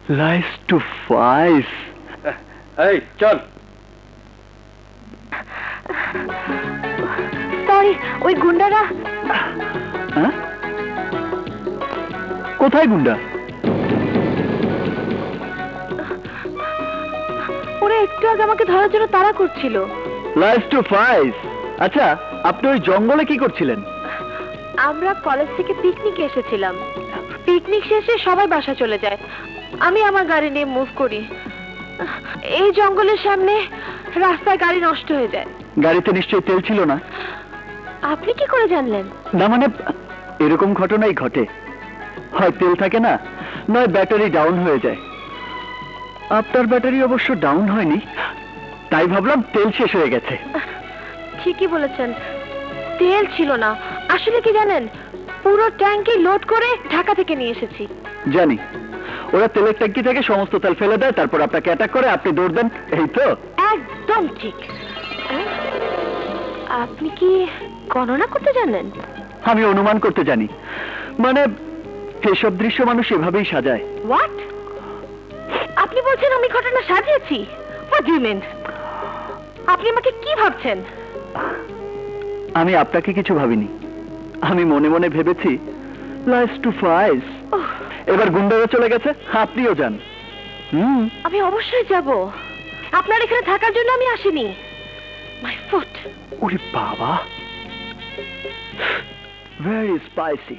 Lines টু ফাইস। এই চল। সরি, ওই গুন্ডারা। হ্যাঁ? কোথায় গুন্ডা? ওরা একটু আগে আমাকে ধরার জন্য তাড়া করছিল। লাইস টু ফাইস। আচ্ছা, আপনি ওই জঙ্গলে কি করছিলেন? আমরা কলেজ থেকে পিকনিকে এসেছিলাম। পিকনিক শেষে সবাই বাসা চলে যায়, আমি আমার গাড়ি নিয়ে মুভ করি। এই জঙ্গলের সামনে রাস্তায় গাড়ি নষ্ট হয়ে যায়। গাড়িতে নিশ্চয়ই তেল ছিল না? আপনি কি করে জানলেন? না মানে, এরকম ঘটনাই ঘটে। হয় তেল থাকে না, নয় ব্যাটারি ডাউন হয়ে যায়। আপনার ব্যাটারি অবশ্য ডাউন হয়নি, তাই ভাবলাম তেল শেষ হয়ে গেছে। ঠিকই বলেছেন, তেল ছিল না। আসলে কি জানেন, পুরো ট্যাঙ্কি লোড করে ঢাকা থেকে নিয়ে এসেছি। জানি, ওরা তেলের ট্যাঙ্কি থেকে সমস্ত তেল ফেলে দেয়, তারপর আপনাকে অ্যাটাক করে, আপনি দৌড় দেন, এই তো? একদম ঠিক। আপনি কি গণনা করতে জানেন? আমি অনুমান করতে জানি। মানে, এসব দৃশ্য মানুষ এভাবেই সাজায়। হোয়াট? আপনি বলছেন আমি ঘটনা সাজিয়েছি? What do you mean? আপনি আমাকে কি ভাবছেন? আমি আপনাকে কিছু ভাবিনি, আমি মনে মনে ভেবেছি লাইস টু ফাইস। এবার গুন্ডারা চলে গেছে, আপনিও যান। আমি অবশ্যই যাব। আপনার এখানে থাকার জন্য আমি আসিনি। My foot. ওরে বাবা, ভেরি স্পাইসি।